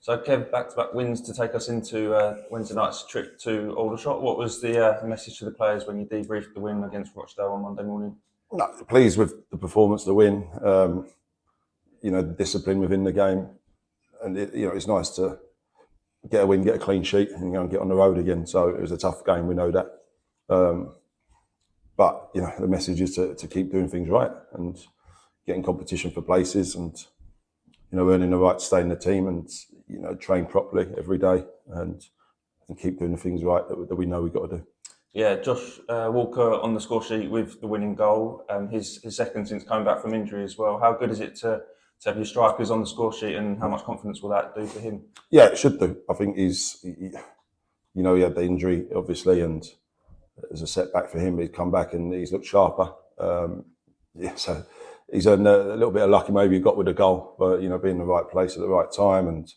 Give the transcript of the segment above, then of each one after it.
So, Kev, back-to-back wins to take us into Wednesday night's trip to Aldershot. What was the message to the players when you debriefed the win against Rochdale on Monday morning? No, pleased with the performance, the win. The discipline within the game, and it's nice to get a win, get a clean sheet, and get on the road again. So it was a tough game, we know that. But the message is to keep doing things right and getting competition for places, and earning the right to stay in the team, and train properly every day, and keep doing the things right that we know we've got to do. Yeah, Josh Walker on the score sheet with the winning goal. His second since coming back from injury as well. How good is it to have your strikers on the score sheet, and how much confidence will that do for him? Yeah, it should do. I think he had the injury obviously, and as a setback for him, he's come back and he's looked sharper. So he's had a little bit of lucky maybe he got with the goal, but being in the right place at the right time. And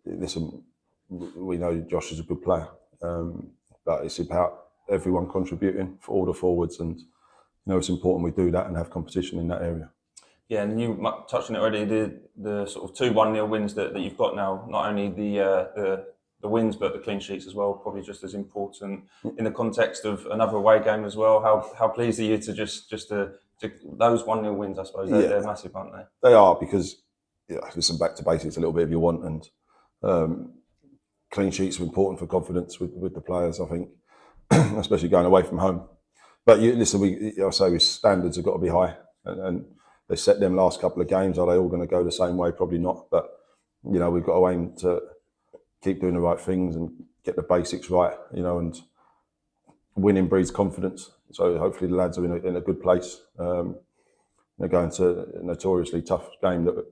listen, we know Josh is a good player, but it's about everyone contributing for all the forwards, and it's important we do that and have competition in that area. Yeah, and you touched on it already. The sort of 2-1-0 wins that you've got now, not only the wins but the clean sheets as well, probably just as important in the context of another away game as well. How pleased are you to just to those 1-0 wins? I suppose they're massive, aren't they? They are, because listen, back to basics a little bit if you want, and clean sheets are important for confidence with the players, I think, especially going away from home. But I say standards have got to be high, and they set them last couple of games. Are they all going to go the same way? Probably not. But we've got to aim to keep doing the right things and get the basics right. And winning breeds confidence. So hopefully the lads are in a good place. They're going to a notoriously tough game that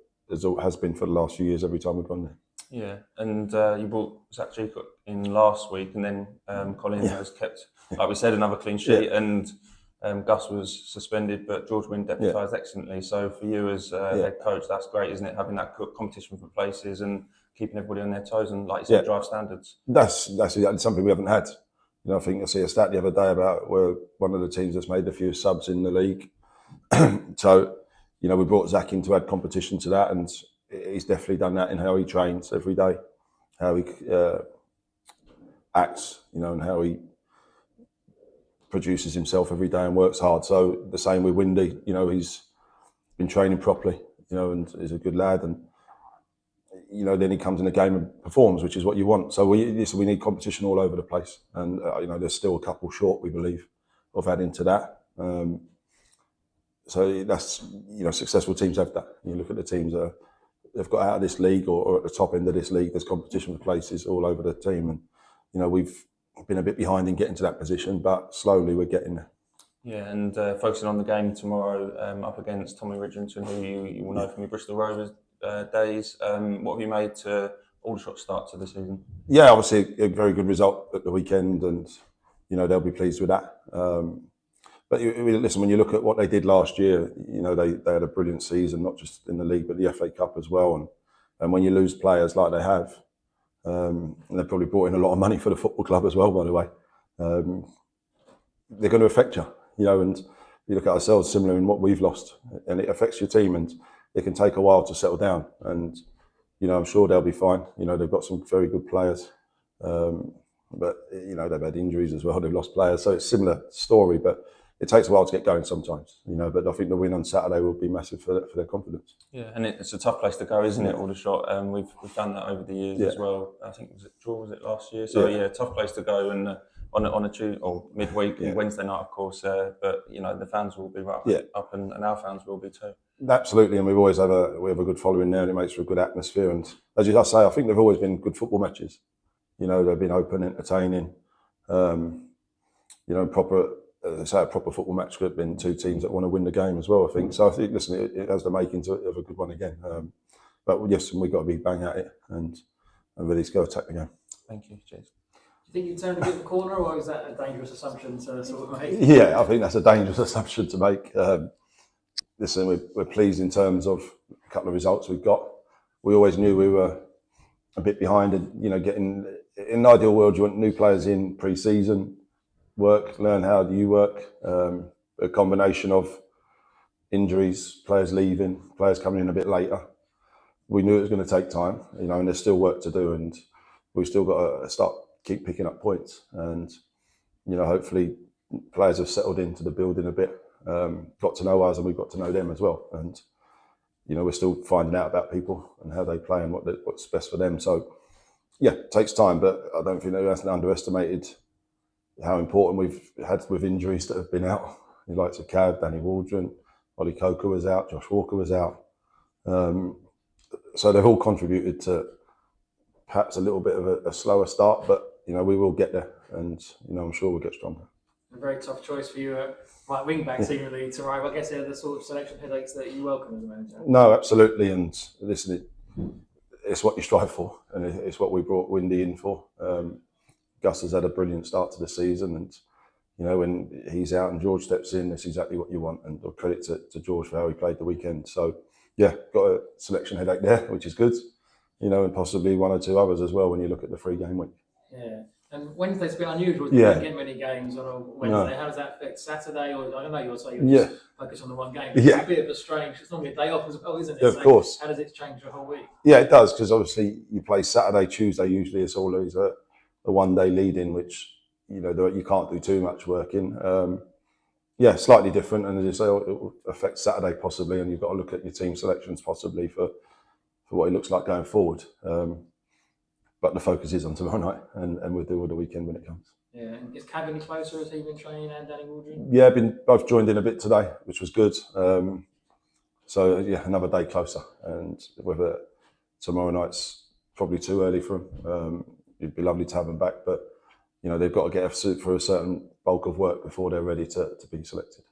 has been for the last few years every time we've gone there. Yeah, and you brought Zach Cheacock in last week, and then Colin has kept, like we said, another clean sheet, and Gus was suspended, but George Wynne deputised excellently. So for you as head coach, that's great, isn't it? Having that competition for places and keeping everybody on their toes, and like you said, drive standards. That's something we haven't had. I think I see a stat the other day about where one of the teams that's made a few subs in the league. So, we brought Zach in to add competition to that, and he's definitely done that in how he trains every day, how he acts, and how he produces himself every day and works hard. So the same with Windy, he's been training properly, and is a good lad, and then he comes in the game and performs, which is what you want. So we need competition all over the place, and there's still a couple short, we believe, of adding to that. So that's successful teams have that. You look at the teams they've got out of this league or at the top end of this league. There's competition for places all over the team, and we've been a bit behind in getting to that position, but slowly we're getting there. Yeah, and focusing on the game tomorrow up against Tommy Ridgerington, who you will know from your Bristol Rovers days. What have you made to Aldershot start to the season? Yeah, obviously a very good result at the weekend, and they'll be pleased with that. But listen, when you look at what they did last year, they had a brilliant season, not just in the league but the FA Cup as well. And when you lose players like they have, and they've probably brought in a lot of money for the football club as well, by the way, they're going to affect you. And you look at ourselves, similar in what we've lost, and it affects your team, and it can take a while to settle down. And I'm sure they'll be fine. They've got some very good players, but they've had injuries as well. They've lost players, so it's a similar story. But it takes a while to get going sometimes, but I think the win on Saturday will be massive for their confidence. Yeah, and it's a tough place to go, isn't it, Aldershot? We've done that over the years as well. I think was it last year? So tough place to go, and on a Tuesday or midweek, Wednesday night, of course. But the fans will be right up, and our fans will be too. Absolutely, and we have a good following there, and it makes for a good atmosphere. And as you say, I think they've always been good football matches. They've been open, entertaining, proper. As I say, a proper football match could have been two teams that want to win the game as well, I think. So I think, listen, it has the makings of a good one again. But yes, we've got to be bang at it and really go attack the game. Thank you, cheers. Do you think you turned a bit the corner, or is that a dangerous assumption to sort of make? Yeah, I think that's a dangerous assumption to make. Listen, we're pleased in terms of a couple of results we've got. We always knew we were a bit behind, and getting in an ideal world, you want new players in pre-season. Learn how you work, a combination of injuries, players leaving, players coming in a bit later. we knew it was going to take time, you know, and there's still work to do, and we've still got to keep picking up points, and you know, hopefully players have settled into the building a bit, got to know us, and we've got to know them as well, and you know, we're still finding out about people and how they play and what's best for them. So yeah, it takes time, but I don't think anyone underestimated how important we've had with injuries that have been out. The likes of Cav, Danny Waldron, Ollie Coker was out, Josh Walker was out. So they've all contributed to perhaps a little bit of a slower start, but you know, we will get there, and you know, I'm sure we'll get stronger. A very tough choice for you at right wing back seemingly tomorrow. I guess they're the sort of selection headaches that you welcome as a manager. No, absolutely, and listen, it's what you strive for, and it's what we brought Windy in for. Gus has had a brilliant start to the season, and you know, when he's out and George steps in, that's exactly what you want. And I'll credit to George for how he played the weekend. So yeah, got a selection headache there, which is good. You know, and possibly one or two others as well when you look at the 3-game week. Yeah. And Wednesday's a bit unusual. You don't get many games on a Wednesday. No. How does that affect Saturday? Or I don't know, you'll say you're just focused on the one game. It's a bit of a strange, it's normally a day off as well, isn't it? Of course. How does it change the whole week? Yeah, it does, because obviously you play Saturday, Tuesday, usually it's always a one-day lead-in, which, you know, you can't do too much work in. Yeah, slightly different, and as you say, it will affect Saturday possibly, and you've got to look at your team selections possibly for what it looks like going forward. But the focus is on tomorrow night, and we'll do all the weekend when it comes. Yeah, and is Cav any closer? Has he been training, and Danny Waldron? Yeah, both joined in a bit today, which was good. So yeah, another day closer, and whether tomorrow night's probably too early for them. It'd be lovely to have them back, but you know, they've got to get through a certain bulk of work before they're ready to be selected.